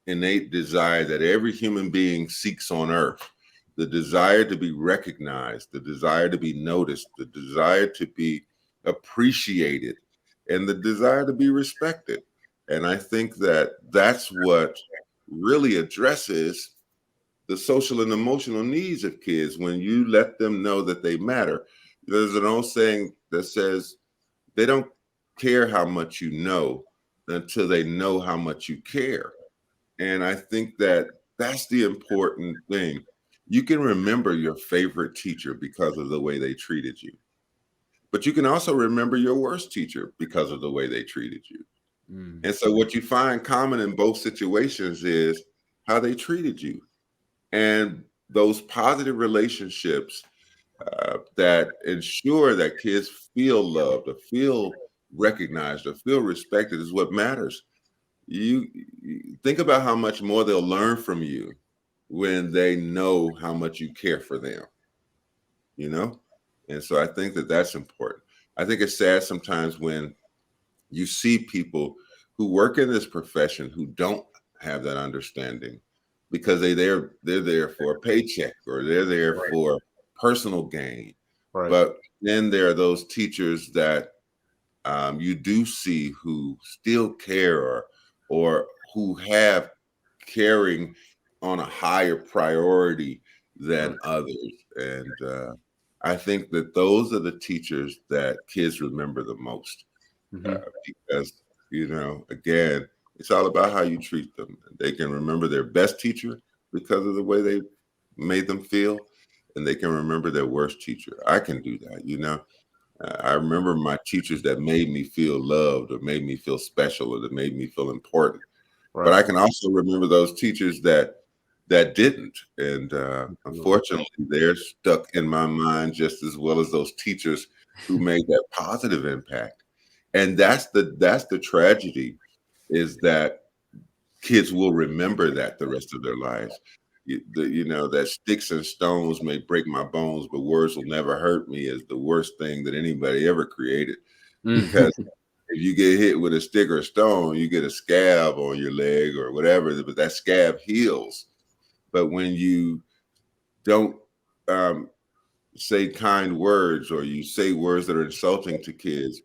B: innate desire that every human being seeks on earth. The desire to be recognized, the desire to be noticed, the desire to be appreciated, and the desire to be respected. And I think that that's what really addresses the social and emotional needs of kids when you let them know that they matter. There's an old saying that says they don't care how much you know until they know how much you care. And I think that that's the important thing. You can remember your favorite teacher because of the way they treated you, but you can also remember your worst teacher because of the way they treated you. And so what you find common in both situations is how they treated you. And those positive relationships that ensure that kids feel loved or feel recognized or feel respected is what matters. You think about how much more they'll learn from you when they know how much you care for them, you know? And so I think that that's important. I think it's sad sometimes when you see people who work in this profession who don't have that understanding because they're there for a paycheck or they're there for personal gain.
C: Right.
B: But then there are those teachers that you do see who still care, or who have caring on a higher priority than others. And I think that those are the teachers that kids remember the most, because, again, it's all about how you treat them. They can remember their best teacher because of the way they made them feel, and they can remember their worst teacher. I can do that. I remember my teachers that made me feel loved or made me feel special or that made me feel important. But I can also remember those teachers that didn't. And unfortunately, they're stuck in my mind just as well as those teachers who made that positive impact. And that's the tragedy, is that kids will remember that the rest of their lives. That sticks and stones may break my bones, but words will never hurt me is the worst thing that anybody ever created. Because if you get hit with a stick or a stone, you get a scab on your leg or whatever, but that scab heals. But when you don't say kind words, or you say words that are insulting to kids,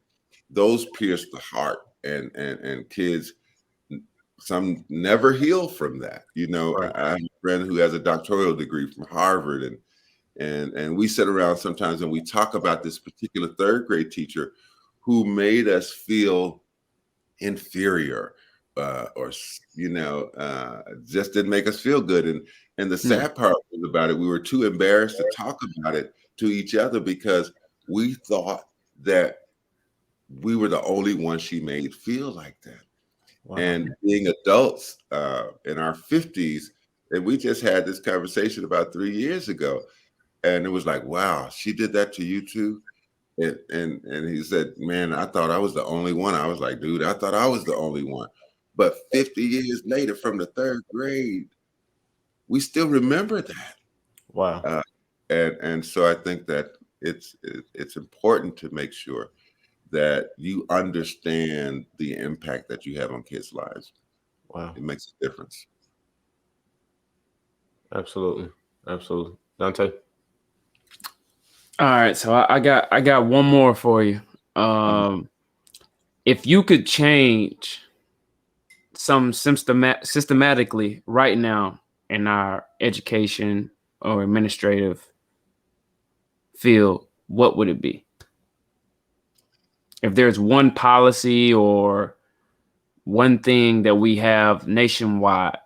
B: those pierce the heart, and kids, some never heal from that. I have a friend who has a doctoral degree from Harvard, and we sit around sometimes and we talk about this particular third grade teacher who made us feel inferior, or just didn't make us feel good. And the sad part was about it, we were too embarrassed to talk about it to each other because we thought that we were the only ones she made feel like that.
C: Wow.
B: And being adults in our 50s, and we just had this conversation about 3 years ago, and it was like, wow, she did that to you too. And he said, man, I thought I was the only one. I was like, dude, I thought I was the only one. But 50 years later, from the third grade, we still remember that.
C: Wow.
B: And so I think that it's important to make sure that you understand the impact that you have on kids' lives.
C: Wow.
B: It makes a difference.
C: Absolutely. Dontay.
A: All right, so I got one more for you. if you could change some systematically right now in our education or administrative field, what would it be? If there's one policy or one thing that we have nationwide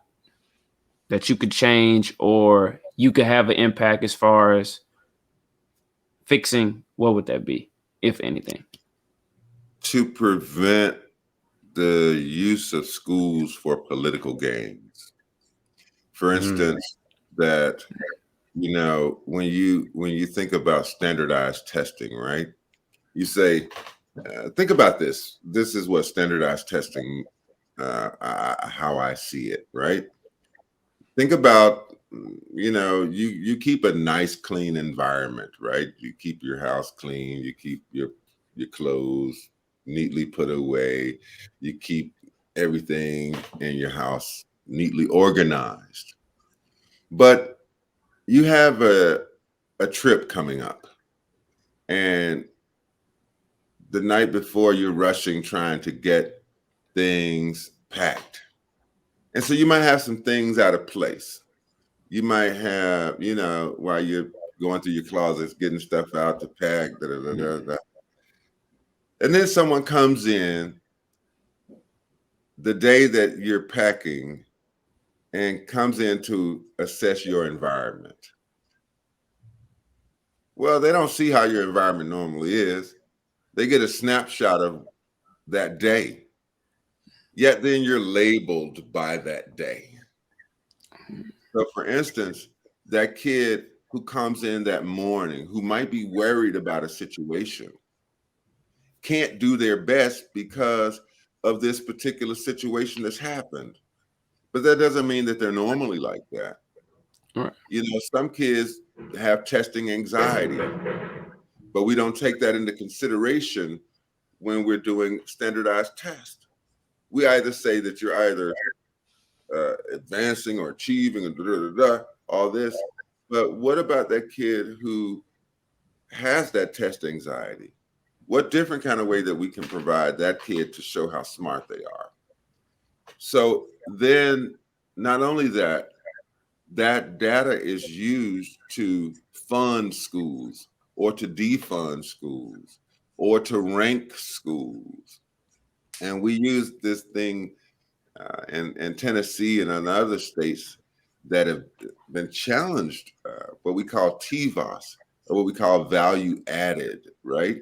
A: that you could change or you could have an impact as far as fixing, what would that be, if anything?
B: To prevent the use of schools for political gains. For instance, that when you think about standardized testing, right? You say, think about this. This is what standardized testing, how I see it, right? Think about, you keep a nice, clean environment, right? You keep your house clean. You keep your clothes neatly put away. You keep everything in your house neatly organized. But you have a trip coming up, and the night before you're rushing trying to get things packed. And so you might have some things out of place. You might have, while you're going through your closets, getting stuff out to pack, da, da, da, da, da. And then someone comes in the day that you're packing and comes in to assess your environment. Well, they don't see how your environment normally is. They get a snapshot of that day. Yet then you're labeled by that day. So for instance, that kid who comes in that morning, who might be worried about a situation, can't do their best because of this particular situation that's happened. But that doesn't mean that they're normally like that.
A: Right.
B: Some kids have testing anxiety, but we don't take that into consideration when we're doing standardized tests. We either say that you're either advancing or achieving and all this. But what about that kid who has that test anxiety? What different kind of way that we can provide that kid to show how smart they are? So then not only that, that data is used to fund schools or to defund schools or to rank schools. And we use this thing in Tennessee and in other states that have been challenged, what we call TVOS, or what we call value added, right?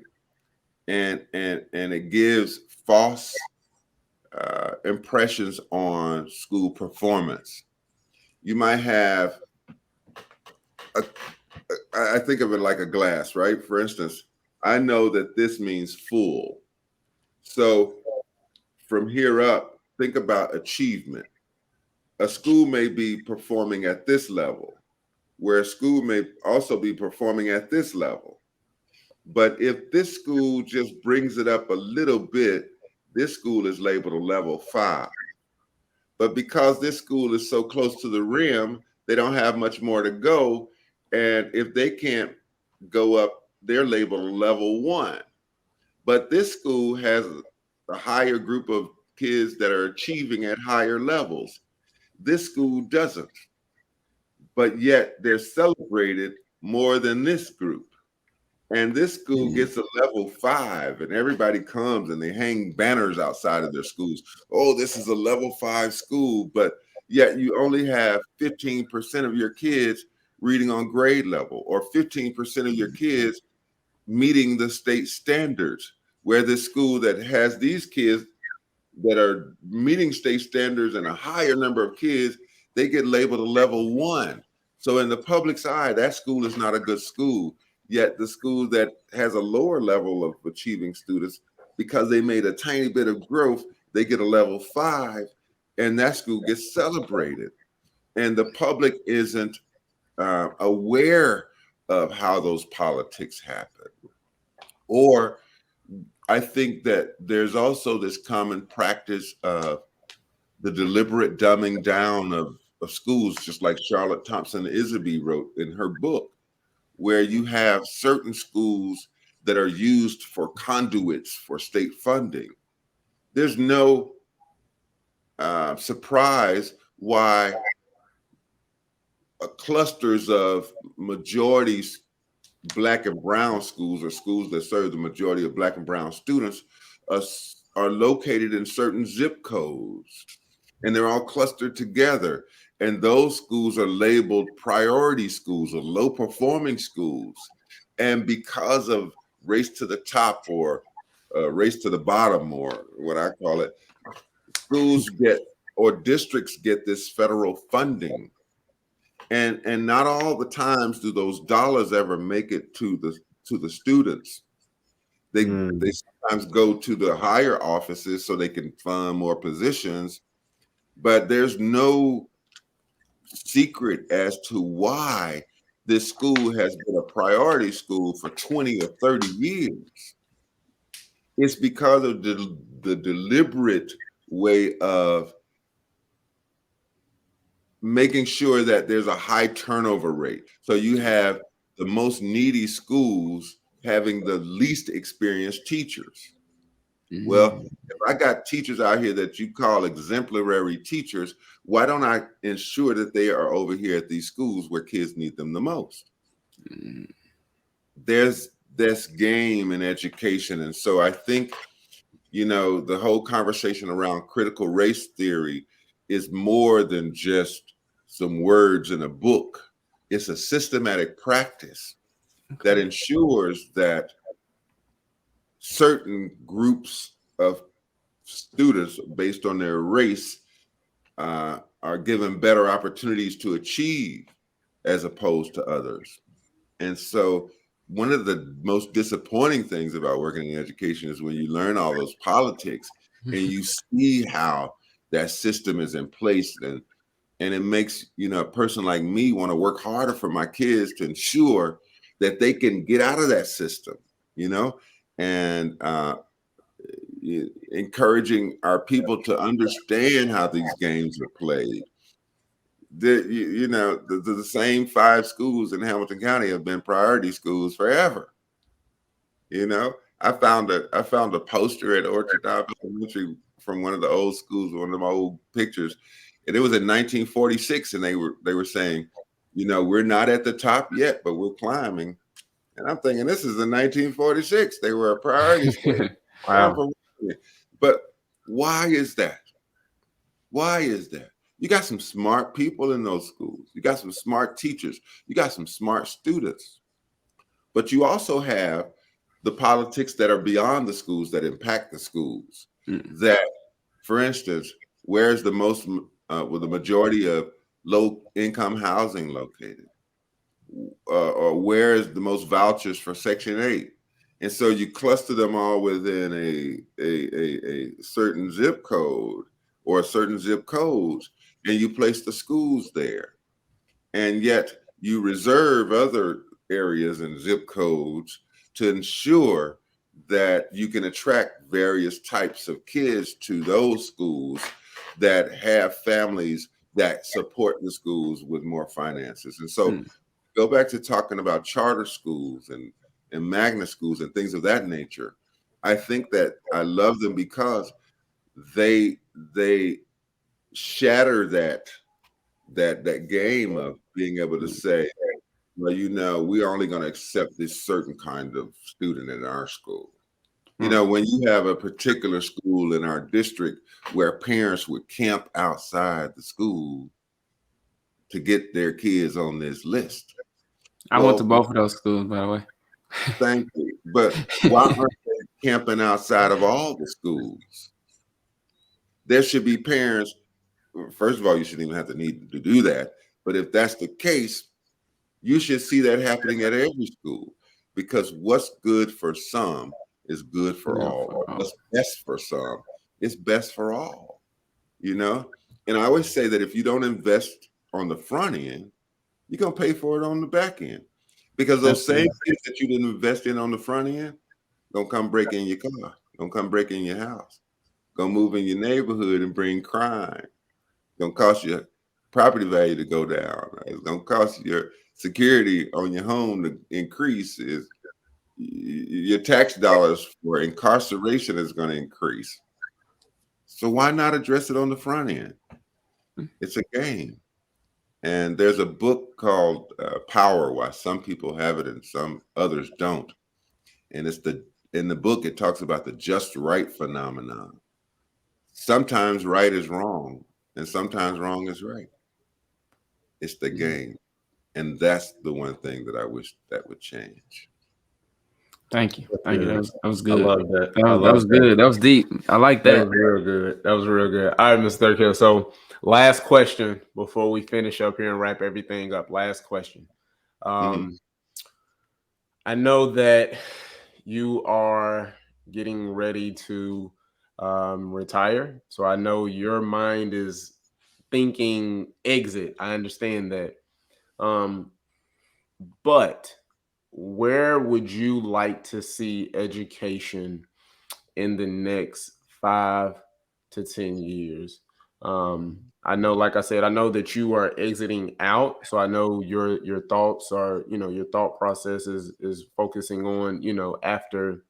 B: And it gives false impressions on school performance. You might have, I think of it like a glass, right? For instance, I know that this means full. So from here up, think about achievement. A school may be performing at this level, where a school may also be performing at this level. But if this school just brings it up a little bit, this school is labeled a level 5. But because this school is so close to the rim, they don't have much more to go. And if they can't go up, they're labeled a level 1. But this school has a higher group of kids that are achieving at higher levels. This school doesn't. But yet they're celebrated more than this group. And this school gets a level 5, and everybody comes and they hang banners outside of their schools. Oh, this is a level 5 school, but yet you only have 15% of your kids reading on grade level, or 15% of your kids meeting the state standards, where this school that has these kids that are meeting state standards and a higher number of kids, they get labeled a level 1. So in the public's eye, that school is not a good school. Yet the school that has a lower level of achieving students, because they made a tiny bit of growth, they get a level 5, and that school gets celebrated. And the public isn't aware of how those politics happen. Or I think that there's also this common practice of the deliberate dumbing down of schools, just like Charlotte Thompson Isabie wrote in her book, where you have certain schools that are used for conduits for state funding. there's no surprise why clusters of majorities Black and brown schools, or schools that serve the majority of Black and brown students, are located in certain zip codes, and they're all clustered together. And those schools are labeled priority schools or low performing schools. And because of race to the top, or race to the bottom, or what I call it, schools get, or districts get, this federal funding. And not all the times do those dollars ever make it to the students. They sometimes go to the higher offices so they can fund more positions, but there's no secret as to why this school has been a priority school for 20 or 30 years. It's because of the deliberate way of making sure that there's a high turnover rate. So you have the most needy schools having the least experienced teachers. Well, if I got teachers out here that you call exemplary teachers, why don't I ensure that they are over here at these schools where kids need them the most? There's this game in education. And so I think, the whole conversation around critical race theory is more than just some words in a book. It's a systematic practice that ensures that certain groups of students, based on their race, are given better opportunities to achieve as opposed to others. And so one of the most disappointing things about working in education is when you learn all those politics and you see how that system is in place, and it makes a person like me want to work harder for my kids to ensure that they can get out of that system, and encouraging our people to understand how these games are played. The same 5 schools in Hamilton County have been priority schools forever. I found a poster at Orchard Elementary from one of the old schools, one of my old pictures, and it was in 1946, and they were saying, we're not at the top yet, but we're climbing. And I'm thinking, this is in 1946. They were a priority school.
C: Wow.
B: But why is that? Why is that? You got some smart people in those schools. You got some smart teachers. You got some smart students. But you also have the politics that are beyond the schools that impact the schools. That, for instance, where's the most, with the majority of low income housing located? Or where is the most vouchers for Section 8? And so you cluster them all within a certain zip code or certain zip codes, and you place the schools there. And yet you reserve other areas and zip codes to ensure that you can attract various types of kids to those schools that have families that support the schools with more finances. And so go back to talking about charter schools and magnet schools and things of that nature. I think that I love them because they shatter that game of being able to say, well, we're only going to accept this certain kind of student in our school. When you have a particular school in our district where parents would camp outside the school to get their kids on this list.
A: I went to both of those schools, by the way.
B: Thank you. But why aren't they camping outside of all the schools? There should be parents. First of all, you shouldn't even have to need to do that. But if that's the case, you should see that happening at every school, because what's good for some is good for all. What's best for some is best for all, And I always say that if you don't invest on the front end, you're going to pay for it on the back end, because those same kids that you didn't invest in on the front end don't come break in your car, don't come break in your house, gonna move in your neighborhood and bring crime. Gonna cost your property value to go down. It's gonna cost your security on your home to increase. Is your tax dollars for incarceration is going to increase. So why not address it on the front end? It's a game. And there's a book called Power, Why Some People Have It and Some Others Don't. And in the book, it talks about the just right phenomenon. Sometimes right is wrong, and sometimes wrong is right. It's the game. And that's the one thing that I wish that would change.
A: Thank you. Thank you. That was
C: I
A: good.
C: love that.
A: That was good. That was deep. I like
C: That
A: that.
C: was real good. That was real good. All right, Mr. Thirkill. So, last question before we finish up here and wrap everything up. Last question. I know that you are getting ready to retire. So, I know your mind is thinking exit. I understand that. But where would you like to see education in the next 5 to 10 years? I know, like I said, I know that you are exiting out, so I know your thoughts are, your thought process is focusing on, after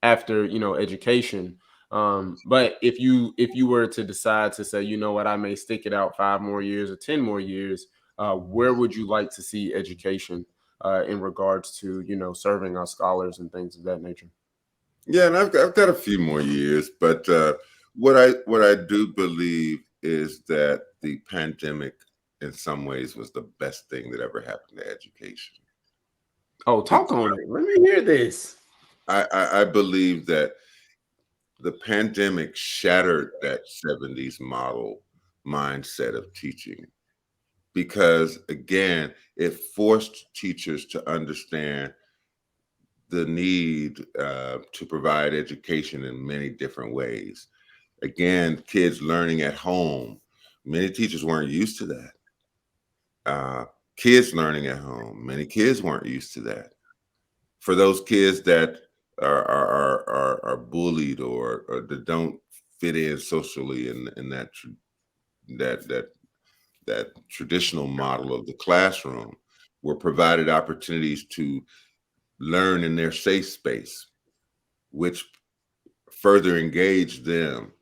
C: education. But if you were to decide to say, you know what, I may stick it out 5 more years or 10 more years, where would you like to see education in regards to serving our scholars and things of that nature?
B: Yeah, and I've got a few more years, but what I do believe is that the pandemic, in some ways, was the best thing that ever happened to education.
C: Oh, talk on it. Let me hear this.
B: I believe that the pandemic shattered that 70s model mindset of teaching because, again, it forced teachers to understand the need to provide education in many different ways. Again, kids learning at home. Many teachers weren't used to that. Kids learning at home. Many kids weren't used to that. For those kids that are bullied or that don't fit in socially in that that traditional model of the classroom, were provided opportunities to learn in their safe space, which further engaged them,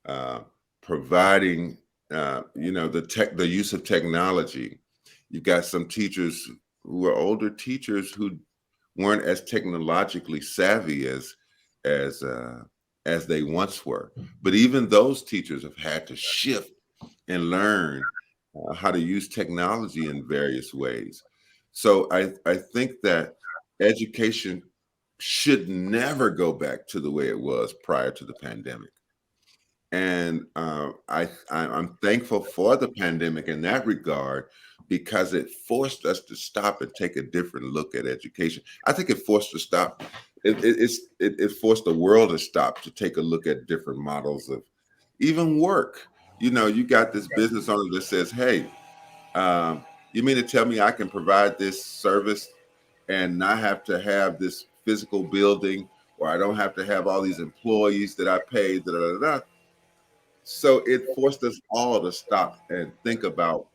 B: uh, providing the use of technology. You've got some teachers who are older teachers who weren't as technologically savvy as uh, as they once were. But even those teachers have had to shift and learn how to use technology in various ways. So I think that education should never go back to the way it was prior to the pandemic. And I'm thankful for the pandemic in that regard because it forced us to stop and take a different look at education. I think it forced to stop. It forced the world to stop to take a look at different models of even work. You got this business owner that says, "Hey, you mean to tell me I can provide this service and not have to have this physical building, or I don't have to have all these employees that I pay?" Da, da, da, da. So it forced us all to stop and think about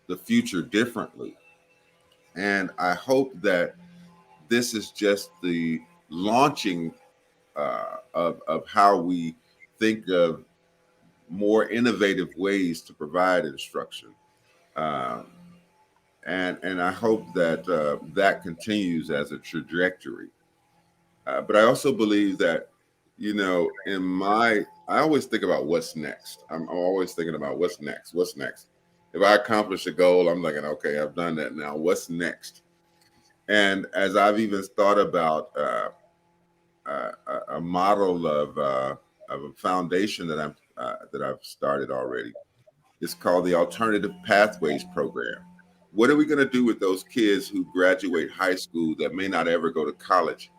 B: the future differently. And I hope that this is just the launching of how we think of more innovative ways to provide instruction. Um, and I hope that that continues as a trajectory. But I also believe that, I always think about what's next. I'm always thinking about what's next. What's next? If I accomplish a goal, I'm thinking, okay, I've done that now. What's next? And as I've even thought about a model of a foundation that I've started already, it's called the Alternative Pathways Program. What are we going to do with those kids who graduate high school that may not ever go to college,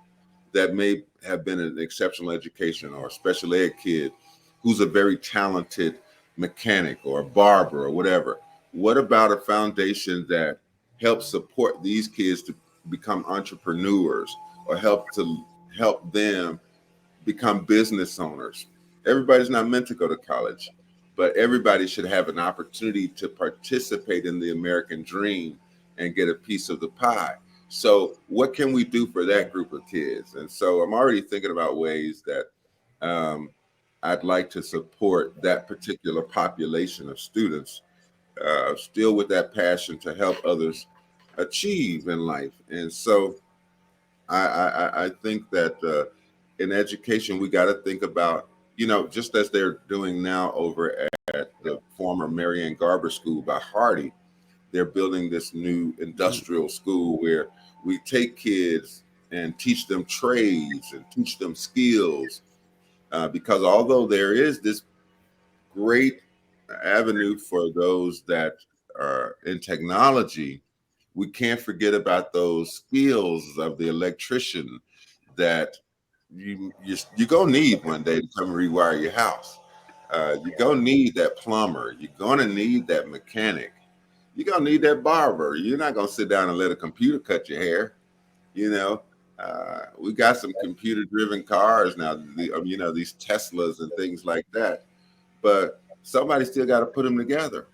B: that may have been an exceptional education or a special ed kid who's a very talented mechanic or a barber or whatever? What about a foundation that helps support these kids to become entrepreneurs or help them become business owners? Everybody's not meant to go to college, but everybody should have an opportunity to participate in the American dream and get a piece of the pie. So, what can we do for that group of kids? And so, I'm already thinking about ways that um, I'd like to support that particular population of students, still with that passion to help others achieve in life. And so I think that in education, we got to think about, just as they're doing now over at the former Marianne Garber School by Hardy, they're building this new industrial school where we take kids and teach them trades and teach them skills. Because although there is this great avenue for those that are in technology, we can't forget about those skills of the electrician that you're gonna need one day to come rewire your house. You're gonna need that plumber. You're gonna need that mechanic. You're gonna need that barber. You're not gonna sit down and let a computer cut your hair. You know, we got some computer-driven cars now. These Teslas and things like that. But somebody still got to put them together.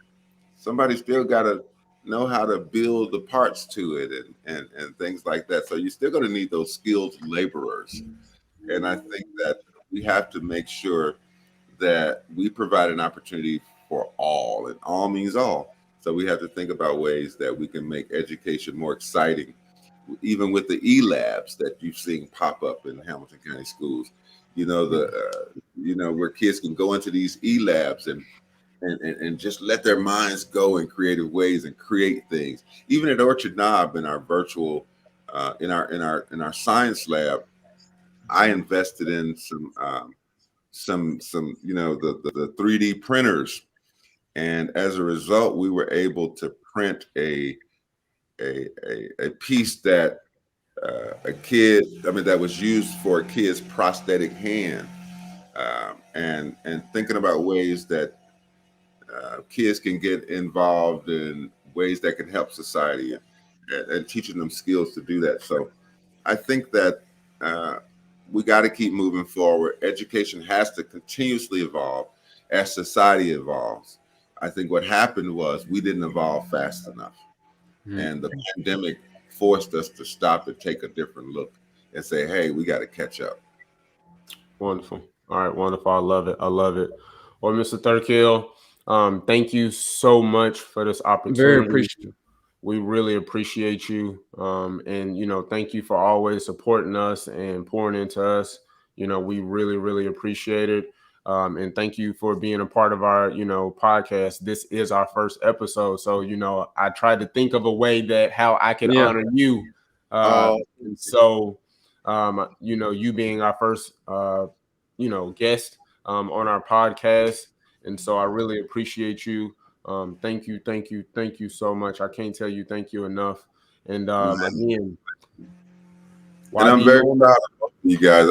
B: Somebody still got to know how to build the parts to it and things like that. So you're still going to need those skilled laborers. And I think that we have to make sure that we provide an opportunity for all, and all means all. So we have to think about ways that we can make education more exciting, even with the e-labs that you've seen pop up in Hamilton County schools. Where kids can go into these e-labs and just let their minds go in creative ways and create things. Even at Orchard Knob, in our virtual, in our science lab, I invested in the 3D printers, and as a result, we were able to print a piece that that was used for a kid's prosthetic hand, and thinking about ways that kids can get involved in ways that can help society, and teaching them skills to do that. So I think that we got to keep moving forward. Education has to continuously evolve as society evolves. I think what happened was we didn't evolve fast enough, and the pandemic forced us to stop and take a different look and say, hey, we got to catch up.
C: Wonderful. All right, wonderful. I love it. I love it. Well, Mr. Thirkill, thank you so much for this opportunity.
A: Very appreciative.
C: We really appreciate you. And, thank you for always supporting us and pouring into us. We really, really appreciate it. And thank you for being a part of our, podcast. This is our first episode. So, I tried to think of a way that how I can honor you. And so, you being our first, guest on our podcast. And so I really appreciate you. Thank you so much. I can't tell you thank you enough. And again,
B: and I'm very proud of you guys.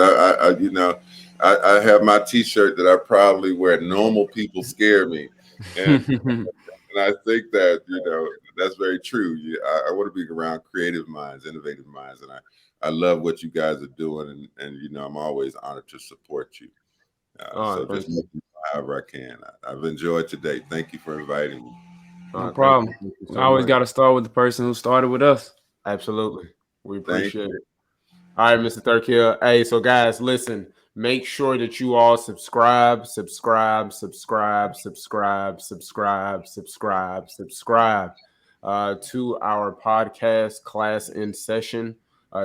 B: I have my T-shirt that I proudly wear. Normal people scare me, and I think that that's very true. I want to be around creative minds, innovative minds, and I love what you guys are doing, and I'm always honored to support you. So just make me however I can. I've enjoyed today. Thank you for inviting me.
A: No problem. I always got to start with the person who started with us.
C: Absolutely. We appreciate it. All right, Mr. Thirkill. Hey, so guys, listen, make sure that you all subscribe to our podcast, Class in Session.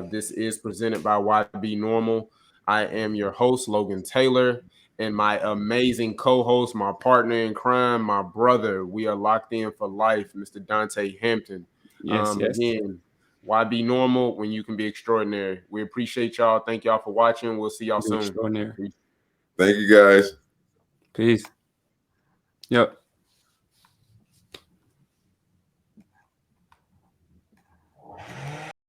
C: This is presented by Y.B.Normal. I am your host, Logan Taylor, and my amazing co-host, my partner in crime, my brother. We are locked in for life, Mr. Dontay Hampton.
A: Yes.
C: Again, Y.B.Normal, when you can be extraordinary. We appreciate y'all. Thank y'all for watching. We'll see y'all soon.
A: Extraordinary.
B: Thank you, guys.
A: Peace. Yep.